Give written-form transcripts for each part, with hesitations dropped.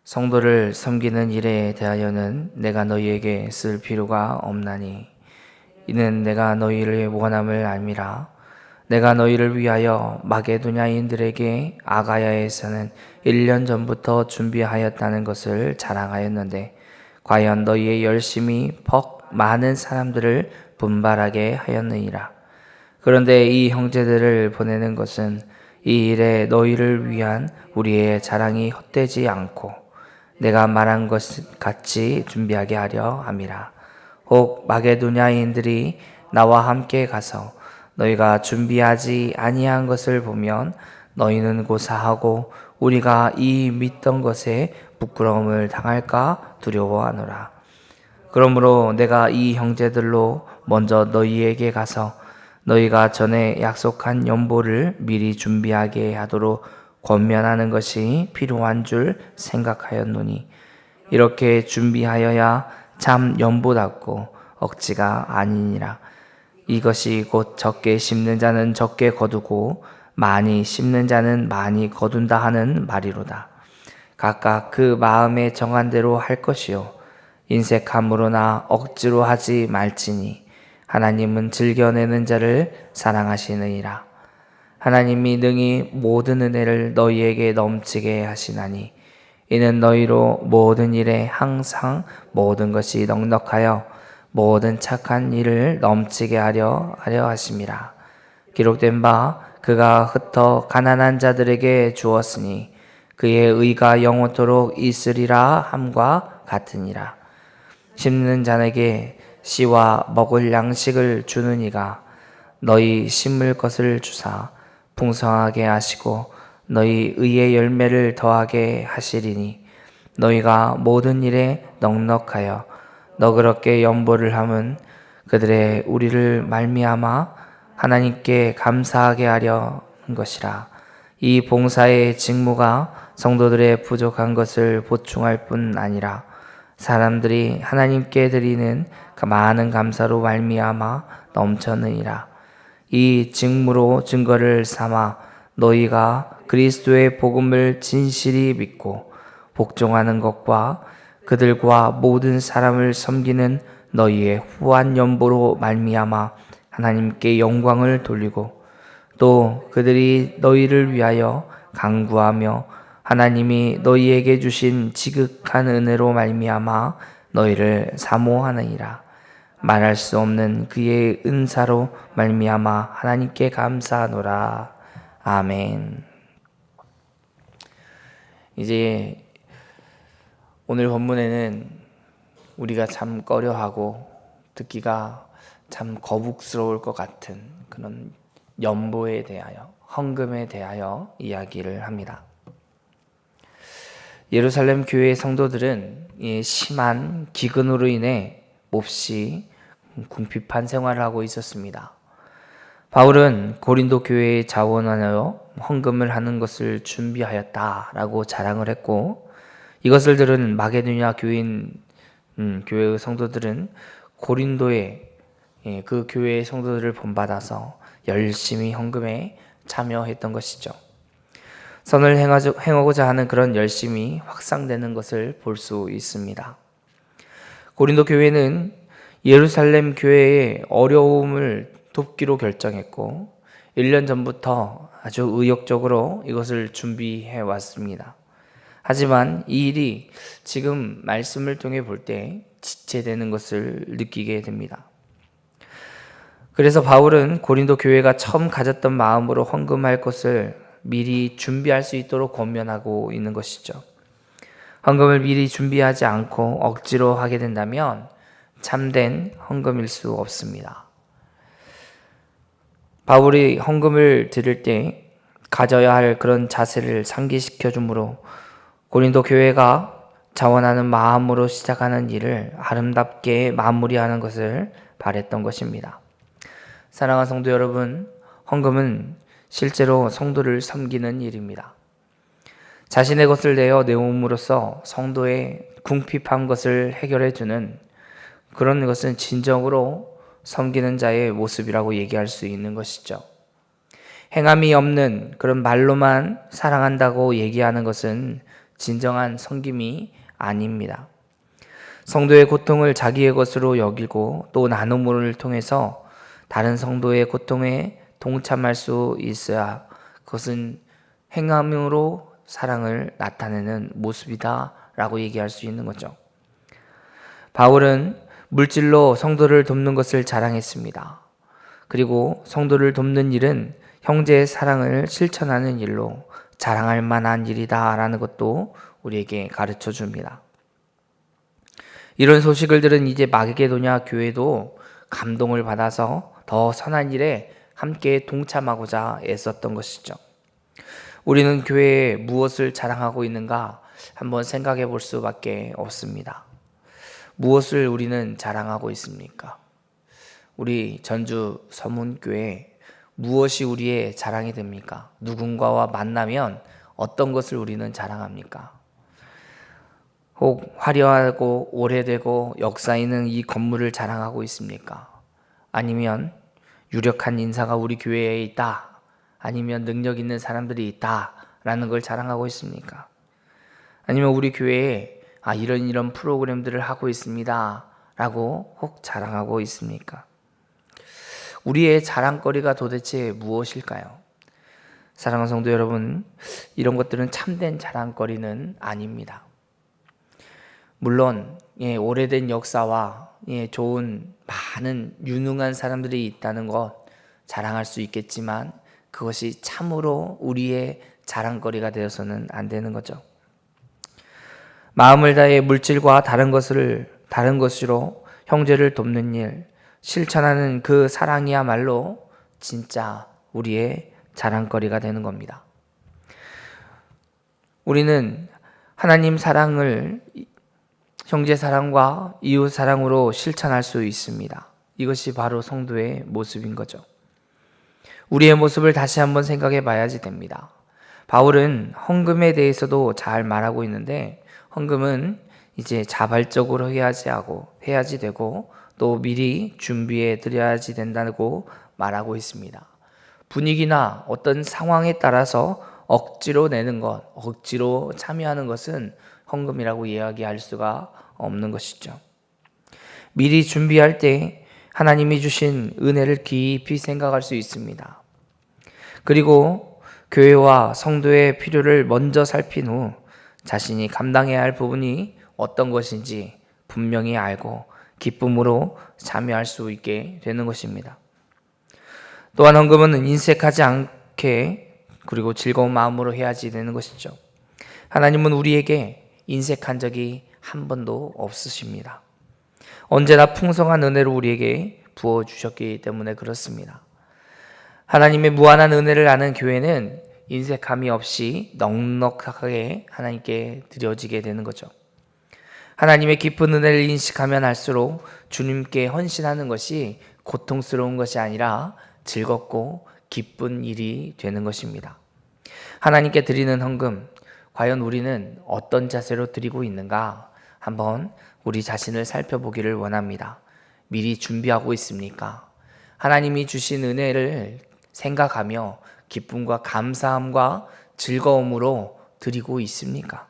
성도를 섬기는 일에 대하여는 내가 너희에게 쓸 필요가 없나니 이는 내가 너희를 원함을 알미라. 내가 너희를 위하여 마게도냐인들에게 아가야에서는 1년 전부터 준비하였다는 것을 자랑하였는데 과연 너희의 열심이 퍽 많은 사람들을 분발하게 하였느니라. 그런데 이 형제들을 보내는 것은 이 일에 너희를 위한 우리의 자랑이 헛되지 않고 내가 말한 것 같이 준비하게 하려 함이라. 혹 마게도냐인들이 나와 함께 가서 너희가 준비하지 아니한 것을 보면 너희는 고사하고 우리가 이 믿던 것에 부끄러움을 당할까 두려워하노라. 그러므로 내가 이 형제들로 먼저 너희에게 가서 너희가 전에 약속한 연보를 미리 준비하게 하도록 권면하는 것이 필요한 줄 생각하였노니 이렇게 준비하여야 참 연보답고 억지가 아니니라. 이것이 곧 적게 심는 자는 적게 거두고 많이 심는 자는 많이 거둔다 하는 말이로다. 각각 그 마음에 정한 대로 할 것이요 인색함으로나 억지로 하지 말지니 하나님은 즐겨내는 자를 사랑하시느니라. 하나님이 능히 모든 은혜를 너희에게 넘치게 하시나니 이는 너희로 모든 일에 항상 모든 것이 넉넉하여 모든 착한 일을 넘치게 하려 하심이라. 기록된 바 그가 흩어 가난한 자들에게 주었으니 그의 의가 영원토록 있으리라 함과 같으니라. 심는 자에게 씨와 먹을 양식을 주는 이가 너희 심을 것을 주사 풍성하게 하시고 너희 의의 열매를 더하게 하시리니 너희가 모든 일에 넉넉하여 너그럽게 연보를 함은 그들의 우리를 말미암아 하나님께 감사하게 하려는 것이라. 이 봉사의 직무가 성도들의 부족한 것을 보충할 뿐 아니라 사람들이 하나님께 드리는 그 많은 감사로 말미암아 넘쳤느니라. 이 직무로 증거를 삼아 너희가 그리스도의 복음을 진실이 믿고 복종하는 것과 그들과 모든 사람을 섬기는 너희의 후한 연보로 말미암아 하나님께 영광을 돌리고 또 그들이 너희를 위하여 간구하며 하나님이 너희에게 주신 지극한 은혜로 말미암아 너희를 사모하느니라. 말할 수 없는 그의 은사로 말미암아 하나님께 감사하노라. 아멘. 이제 오늘 본문에는 우리가 참 꺼려하고 듣기가 참 거북스러울 것 같은 그런 연보에 대하여, 헌금에 대하여 이야기를 합니다. 예루살렘 교회의 성도들은 심한 기근으로 인해 몹시 궁핍한 생활을 하고 있었습니다. 바울은 고린도 교회에 자원하여 헌금을 하는 것을 준비하였다라고 자랑을 했고 이것을 들은 마게도냐 교회의 성도들은 고린도의 그 교회의 성도들을 본받아서 열심히 헌금에 참여했던 것이죠. 선을 행하고자 하는 그런 열심이 확산되는 것을 볼 수 있습니다. 고린도 교회는 예루살렘 교회의 어려움을 돕기로 결정했고 1년 전부터 아주 의욕적으로 이것을 준비해 왔습니다. 하지만 이 일이 지금 말씀을 통해 볼 때 지체되는 것을 느끼게 됩니다. 그래서 바울은 고린도 교회가 처음 가졌던 마음으로 헌금할 것을 미리 준비할 수 있도록 권면하고 있는 것이죠. 헌금을 미리 준비하지 않고 억지로 하게 된다면 참된 헌금일 수 없습니다. 바울이 헌금을 드릴 때 가져야 할 그런 자세를 상기시켜 주므로 고린도 교회가 자원하는 마음으로 시작하는 일을 아름답게 마무리하는 것을 바랬던 것입니다. 사랑하는 성도 여러분, 헌금은 실제로 성도를 섬기는 일입니다. 자신의 것을 내어 내옴으로써 성도의 궁핍한 것을 해결해 주는 그런 것은 진정으로 섬기는 자의 모습이라고 얘기할 수 있는 것이죠. 행함이 없는 그런 말로만 사랑한다고 얘기하는 것은 진정한 섬김이 아닙니다. 성도의 고통을 자기의 것으로 여기고 또 나눔을 통해서 다른 성도의 고통에 동참할 수 있어야 그것은 행함으로 사랑을 나타내는 모습이다 라고 얘기할 수 있는 거죠. 바울은 물질로 성도를 돕는 것을 자랑했습니다. 그리고 성도를 돕는 일은 형제의 사랑을 실천하는 일로 자랑할 만한 일이다 라는 것도 우리에게 가르쳐 줍니다. 이런 소식을 들은 이제 마게도냐 교회도 감동을 받아서 더 선한 일에 함께 동참하고자 애썼던 것이죠. 우리는 교회에 무엇을 자랑하고 있는가 한번 생각해 볼 수밖에 없습니다. 무엇을 우리는 자랑하고 있습니까? 우리 전주 서문교회 무엇이 우리의 자랑이 됩니까? 누군가와 만나면 어떤 것을 우리는 자랑합니까? 혹 화려하고 오래되고 역사 있는 이 건물을 자랑하고 있습니까? 아니면 유력한 인사가 우리 교회에 있다, 아니면 능력 있는 사람들이 있다 라는 걸 자랑하고 있습니까? 아니면 우리 교회에 이런 프로그램들을 하고 있습니다 라고 혹 자랑하고 있습니까? 우리의 자랑거리가 도대체 무엇일까요? 사랑하는 성도 여러분, 이런 것들은 참된 자랑거리는 아닙니다. 물론 오래된 역사와 좋은 많은 유능한 사람들이 있다는 것 자랑할 수 있겠지만 그것이 참으로 우리의 자랑거리가 되어서는 안 되는 거죠. 마음을 다해 물질과 다른 것으로 형제를 돕는 일, 실천하는 그 사랑이야말로 진짜 우리의 자랑거리가 되는 겁니다. 우리는 하나님 사랑을 형제 사랑과 이웃 사랑으로 실천할 수 있습니다. 이것이 바로 성도의 모습인 거죠. 우리의 모습을 다시 한번 생각해 봐야지 됩니다. 바울은 헌금에 대해서도 잘 말하고 있는데 헌금은 이제 자발적으로 해야지 되고 또 미리 준비해 드려야지 된다고 말하고 있습니다. 분위기나 어떤 상황에 따라서 억지로 내는 것, 억지로 참여하는 것은 헌금이라고 이야기할 수가 없는 것이죠. 미리 준비할 때 하나님이 주신 은혜를 깊이 생각할 수 있습니다. 그리고 교회와 성도의 필요를 먼저 살핀 후 자신이 감당해야 할 부분이 어떤 것인지 분명히 알고 기쁨으로 참여할 수 있게 되는 것입니다. 또한 헌금은 인색하지 않게 그리고 즐거운 마음으로 해야지 되는 것이죠. 하나님은 우리에게 인색한 적이 한 번도 없으십니다. 언제나 풍성한 은혜를 우리에게 부어주셨기 때문에 그렇습니다. 하나님의 무한한 은혜를 아는 교회는 인색함이 없이 넉넉하게 하나님께 드려지게 되는 거죠. 하나님의 깊은 은혜를 인식하면 할수록 주님께 헌신하는 것이 고통스러운 것이 아니라 즐겁고 기쁜 일이 되는 것입니다. 하나님께 드리는 헌금, 과연 우리는 어떤 자세로 드리고 있는가? 한번 우리 자신을 살펴보기를 원합니다. 미리 준비하고 있습니까? 하나님이 주신 은혜를 생각하며 기쁨과 감사함과 즐거움으로 드리고 있습니까?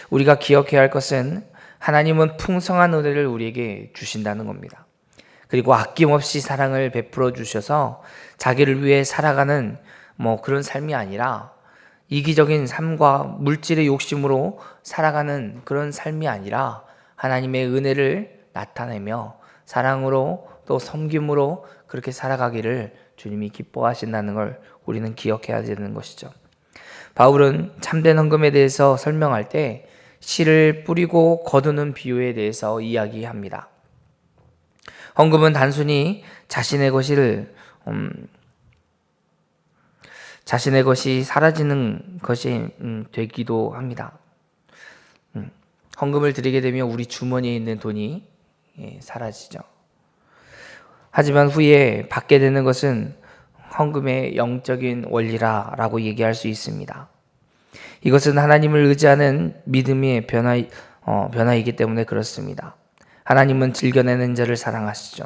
우리가 기억해야 할 것은 하나님은 풍성한 은혜를 우리에게 주신다는 겁니다. 그리고 아낌없이 사랑을 베풀어 주셔서 자기를 위해 살아가는 그런 삶이 아니라 이기적인 삶과 물질의 욕심으로 살아가는 그런 삶이 아니라 하나님의 은혜를 나타내며 사랑으로 또 섬김으로 그렇게 살아가기를 주님이 기뻐하신다는 걸 우리는 기억해야 되는 것이죠. 바울은 참된 헌금에 대해서 설명할 때 씨를 뿌리고 거두는 비유에 대해서 이야기합니다. 헌금은 단순히 자신의 것이 사라지는 것이 되기도 합니다. 헌금을 드리게 되면 우리 주머니에 있는 돈이 사라지죠. 하지만 후에 받게 되는 것은 헌금의 영적인 원리라고 얘기할 수 있습니다. 이것은 하나님을 의지하는 믿음의 변화이기 때문에 그렇습니다. 하나님은 즐겨내는 자를 사랑하시죠.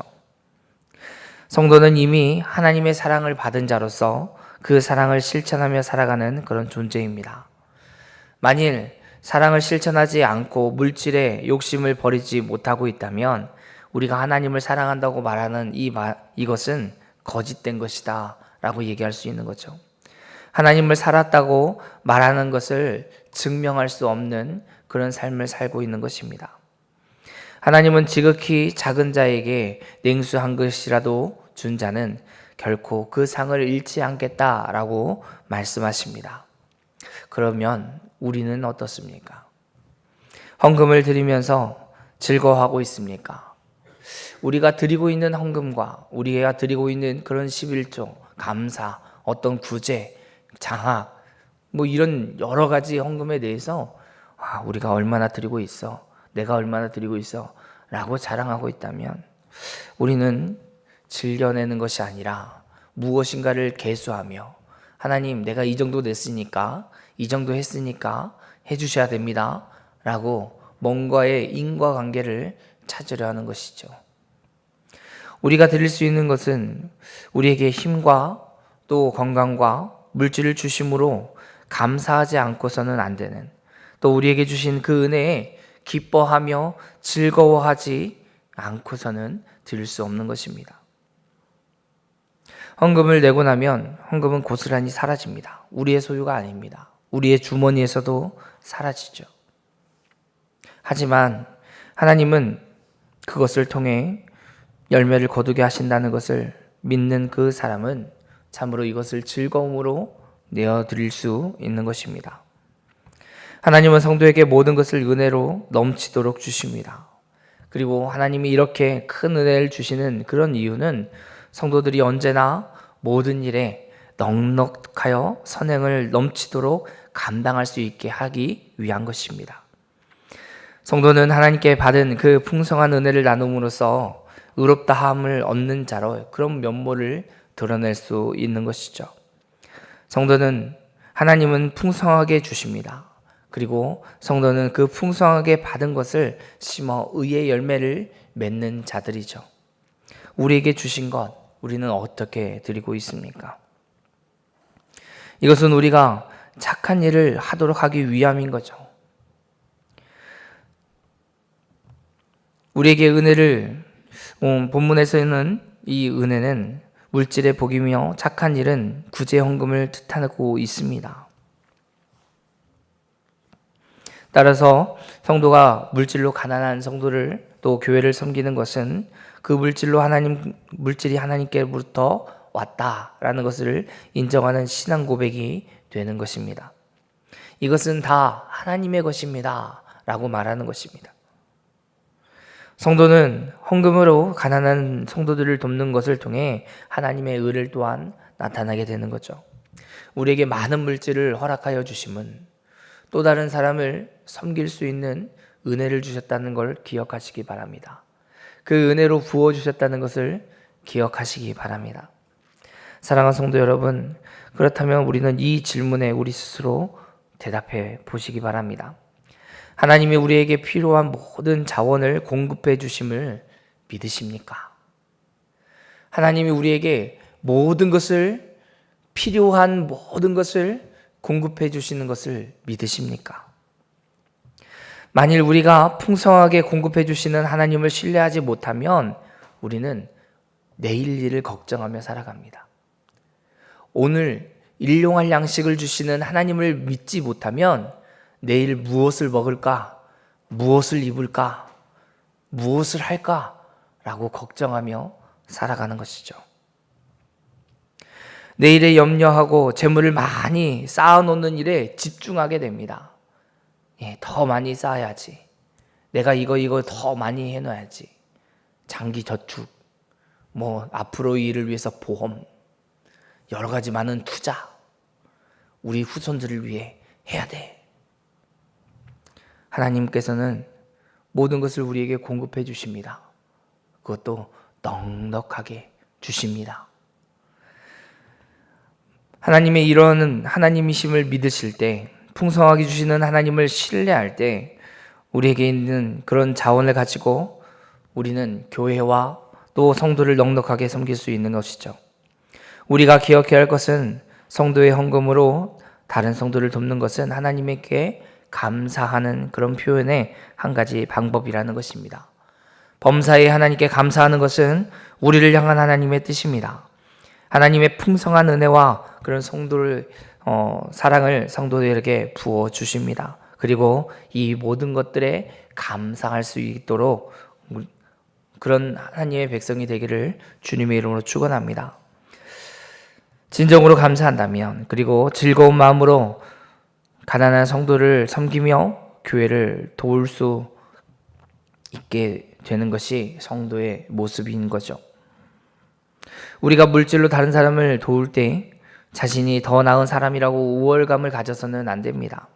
성도는 이미 하나님의 사랑을 받은 자로서 그 사랑을 실천하며 살아가는 그런 존재입니다. 만일 사랑을 실천하지 않고 물질에 욕심을 버리지 못하고 있다면 우리가 하나님을 사랑한다고 말하는 이것은 거짓된 것이다 라고 얘기할 수 있는 거죠. 하나님을 살았다고 말하는 것을 증명할 수 없는 그런 삶을 살고 있는 것입니다. 하나님은 지극히 작은 자에게 냉수 한 그릇이라도 준 자는 결코 그 상을 잃지 않겠다라고 말씀하십니다. 그러면 우리는 어떻습니까? 헌금을 드리면서 즐거워하고 있습니까? 우리가 드리고 있는 헌금과 우리가 드리고 있는 그런 11조, 감사, 어떤 구제, 장학, 이런 여러 가지 헌금에 대해서 우리가 얼마나 드리고 있어, 내가 얼마나 드리고 있어 라고 자랑하고 있다면 우리는 즐겨내는 것이 아니라 무엇인가를 계수하며 하나님, 내가 이 정도 냈으니까, 이 정도 했으니까 해주셔야 됩니다 라고 뭔가의 인과관계를 찾으려 하는 것이죠. 우리가 드릴 수 있는 것은 우리에게 힘과 또 건강과 물질을 주심으로 감사하지 않고서는 안 되는, 또 우리에게 주신 그 은혜에 기뻐하며 즐거워하지 않고서는 드릴 수 없는 것입니다. 헌금을 내고 나면 헌금은 고스란히 사라집니다. 우리의 소유가 아닙니다. 우리의 주머니에서도 사라지죠. 하지만 하나님은 그것을 통해 열매를 거두게 하신다는 것을 믿는 그 사람은 참으로 이것을 즐거움으로 내어드릴 수 있는 것입니다. 하나님은 성도에게 모든 것을 은혜로 넘치도록 주십니다. 그리고 하나님이 이렇게 큰 은혜를 주시는 그런 이유는 성도들이 언제나 모든 일에 넉넉하여 선행을 넘치도록 감당할 수 있게 하기 위한 것입니다. 성도는 하나님께 받은 그 풍성한 은혜를 나눔으로써 의롭다함을 얻는 자로 그런 면모를 드러낼 수 있는 것이죠. 성도는 하나님은 풍성하게 주십니다. 그리고 성도는 그 풍성하게 받은 것을 심어 의의 열매를 맺는 자들이죠. 우리에게 주신 것, 우리는 어떻게 드리고 있습니까? 이것은 우리가 착한 일을 하도록 하기 위함인 거죠. 우리에게 은혜를, 본문에서는 이 은혜는 물질의 복이며 착한 일은 구제 헌금을 뜻하고 있습니다. 따라서 성도가 물질로 가난한 성도를 또 교회를 섬기는 것은 그 물질이 하나님께로부터 왔다라는 것을 인정하는 신앙 고백이 되는 것입니다. 이것은 다 하나님의 것입니다 라고 말하는 것입니다. 성도는 헌금으로 가난한 성도들을 돕는 것을 통해 하나님의 의를 또한 나타나게 되는 거죠. 우리에게 많은 물질을 허락하여 주심은 또 다른 사람을 섬길 수 있는 은혜를 주셨다는 걸 기억하시기 바랍니다. 그 은혜로 부어주셨다는 것을 기억하시기 바랍니다. 사랑하는 성도 여러분, 그렇다면 우리는 이 질문에 우리 스스로 대답해 보시기 바랍니다. 하나님이 우리에게 필요한 모든 자원을 공급해 주심을 믿으십니까? 하나님이 우리에게 필요한 모든 것을 공급해 주시는 것을 믿으십니까? 만일 우리가 풍성하게 공급해 주시는 하나님을 신뢰하지 못하면 우리는 내일 일을 걱정하며 살아갑니다. 오늘 일용할 양식을 주시는 하나님을 믿지 못하면 내일 무엇을 먹을까? 무엇을 입을까? 무엇을 할까? 라고 걱정하며 살아가는 것이죠. 내일에 염려하고 재물을 많이 쌓아놓는 일에 집중하게 됩니다. 더 많이 쌓아야지. 내가 이거 더 많이 해놔야지. 장기 저축, 앞으로 일을 위해서 보험, 여러 가지 많은 투자, 우리 후손들을 위해 해야 돼. 하나님께서는 모든 것을 우리에게 공급해 주십니다. 그것도 넉넉하게 주십니다. 하나님의 이런 하나님이심을 믿으실 때, 풍성하게 주시는 하나님을 신뢰할 때 우리에게 있는 그런 자원을 가지고 우리는 교회와 또 성도를 넉넉하게 섬길 수 있는 것이죠. 우리가 기억해야 할 것은 성도의 헌금으로 다른 성도를 돕는 것은 하나님께 감사하는 그런 표현의 한 가지 방법이라는 것입니다. 범사에 하나님께 감사하는 것은 우리를 향한 하나님의 뜻입니다. 하나님의 풍성한 은혜와 그런 성도를 사랑을 성도들에게 부어 주십니다. 그리고 이 모든 것들에 감사할 수 있도록 그런 하나님의 백성이 되기를 주님의 이름으로 축원합니다. 진정으로 감사한다면, 그리고 즐거운 마음으로 가난한 성도를 섬기며 교회를 도울 수 있게 되는 것이 성도의 모습인 거죠. 우리가 물질로 다른 사람을 도울 때 자신이 더 나은 사람이라고 우월감을 가져서는 안 됩니다.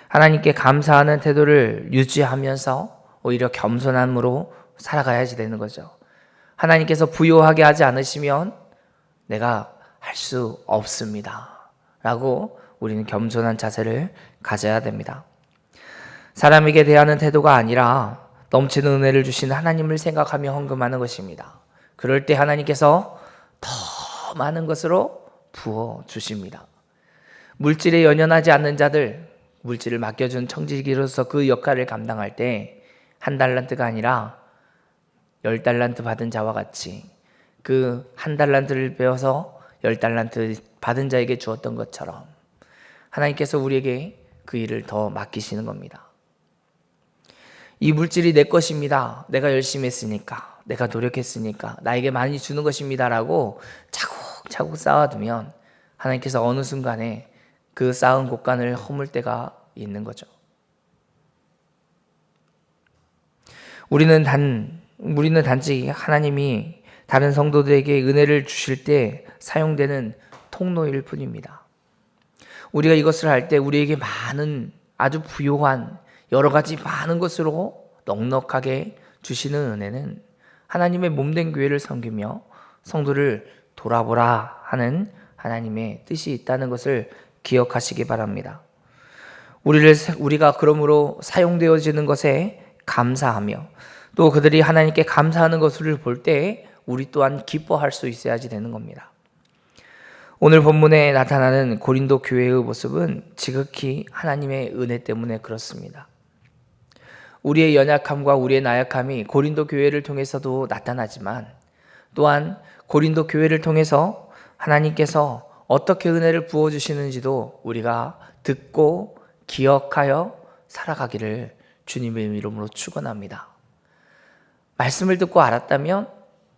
하나님께 감사하는 태도를 유지하면서 오히려 겸손함으로 살아가야지 되는 거죠. 하나님께서 부요하게 하지 않으시면 내가 할 수 없습니다 라고 우리는 겸손한 자세를 가져야 됩니다. 사람에게 대하는 태도가 아니라 넘치는 은혜를 주신 하나님을 생각하며 헌금하는 것입니다. 그럴 때 하나님께서 더 많은 것으로 부어 주십니다. 물질에 연연하지 않는 자들, 물질을 맡겨준 청지기로서 그 역할을 감당할 때 한 달란트가 아니라 10달란트 받은 자와 같이 그 한 달란트를 빼어서 10달란트 받은 자에게 주었던 것처럼 하나님께서 우리에게 그 일을 더 맡기시는 겁니다. 이 물질이 내 것입니다. 내가 열심히 했으니까, 내가 노력했으니까 나에게 많이 주는 것입니다 라고 차곡차곡 쌓아두면 하나님께서 어느 순간에 그 쌓은 곳간을 허물 때가 있는 거죠. 우리는 단지 하나님이 다른 성도들에게 은혜를 주실 때 사용되는 통로일 뿐입니다. 우리가 이것을 할 때 우리에게 많은 아주 부요한 여러 가지 많은 것으로 넉넉하게 주시는 은혜는 하나님의 몸된 교회를 섬기며 성도를 돌아보라 하는 하나님의 뜻이 있다는 것을 기억하시기 바랍니다. 우리가 그러므로 사용되어지는 것에 감사하며 또 그들이 하나님께 감사하는 것을 볼 때 우리 또한 기뻐할 수 있어야지 되는 겁니다. 오늘 본문에 나타나는 고린도 교회의 모습은 지극히 하나님의 은혜 때문에 그렇습니다. 우리의 연약함과 우리의 나약함이 고린도 교회를 통해서도 나타나지만 또한 고린도 교회를 통해서 하나님께서 어떻게 은혜를 부어주시는지도 우리가 듣고 기억하여 살아가기를 주님의 이름으로 축원합니다. 말씀을 듣고 알았다면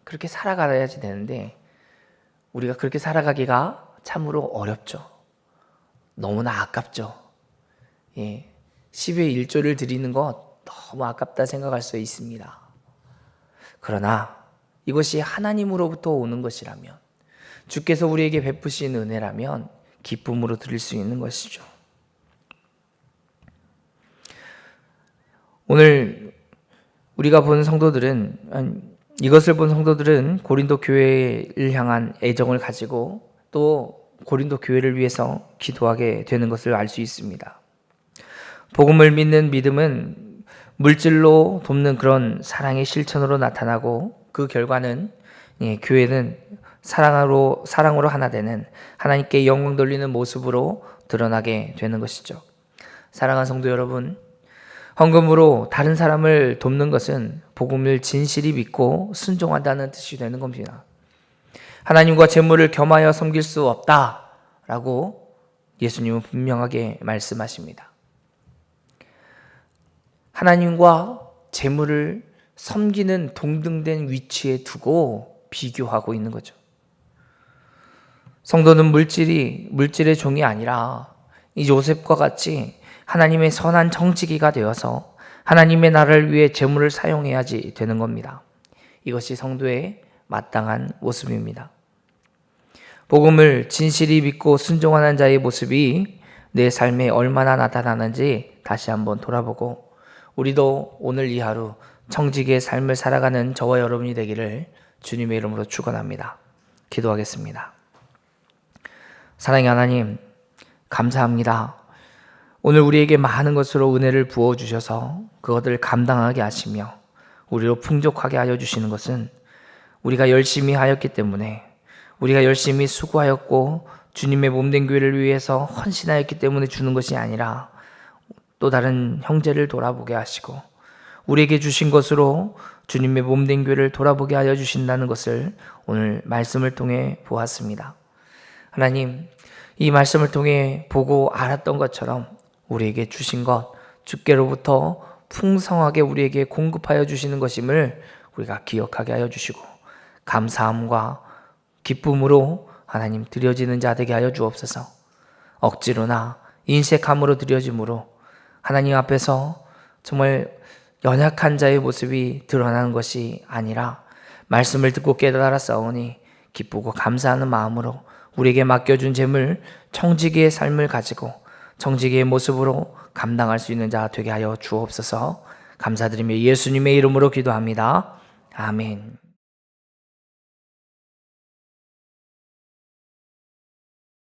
그렇게 살아가야지 되는데 우리가 그렇게 살아가기가 참으로 어렵죠. 너무나 아깝죠. 10의 1조를 드리는 것 너무 아깝다 생각할 수 있습니다. 그러나 이것이 하나님으로부터 오는 것이라면, 주께서 우리에게 베푸신 은혜라면 기쁨으로 드릴 수 있는 것이죠. 오늘 우리가 본 성도들은, 이것을 본 성도들은 고린도 교회를 향한 애정을 가지고 또 고린도 교회를 위해서 기도하게 되는 것을 알 수 있습니다. 복음을 믿는 믿음은 물질로 돕는 그런 사랑의 실천으로 나타나고 그 결과는 교회는 사랑으로 하나 되는 하나님께 영광 돌리는 모습으로 드러나게 되는 것이죠. 사랑하는 성도 여러분, 헌금으로 다른 사람을 돕는 것은 복음을 진실히 믿고 순종한다는 뜻이 되는 겁니다. 하나님과 재물을 겸하여 섬길 수 없다라고 예수님은 분명하게 말씀하십니다. 하나님과 재물을 섬기는 동등된 위치에 두고 비교하고 있는 거죠. 성도는 물질의 종이 아니라 이 요셉과 같이 하나님의 선한 청지기가 되어서 하나님의 나라를 위해 재물을 사용해야지 되는 겁니다. 이것이 성도의 마땅한 모습입니다. 복음을 진실히 믿고 순종하는 자의 모습이 내 삶에 얼마나 나타나는지 다시 한번 돌아보고 우리도 오늘 이 하루 청지기의 삶을 살아가는 저와 여러분이 되기를 주님의 이름으로 축원합니다. 기도하겠습니다. 사랑의 하나님, 감사합니다. 오늘 우리에게 많은 것으로 은혜를 부어주셔서 그것들을 감당하게 하시며 우리로 풍족하게 하여 주시는 것은 우리가 열심히 하였기 때문에, 우리가 열심히 수고하였고 주님의 몸된 교회를 위해서 헌신하였기 때문에 주는 것이 아니라 또 다른 형제를 돌아보게 하시고 우리에게 주신 것으로 주님의 몸된 교회를 돌아보게 하여 주신다는 것을 오늘 말씀을 통해 보았습니다. 하나님, 이 말씀을 통해 보고 알았던 것처럼 우리에게 주신 것, 주께로부터 풍성하게 우리에게 공급하여 주시는 것임을 우리가 기억하게 하여 주시고 감사함과 기쁨으로 하나님 드려지는 자 되게 하여 주옵소서. 억지로나 인색함으로 드려짐으로 하나님 앞에서 정말 연약한 자의 모습이 드러나는 것이 아니라 말씀을 듣고 깨달았사오니 기쁘고 감사하는 마음으로 우리에게 맡겨준 재물 청지기의 삶을 가지고 청지기의 모습으로 감당할 수 있는 자 되게 하여 주옵소서. 감사드리며 예수님의 이름으로 기도합니다. 아멘.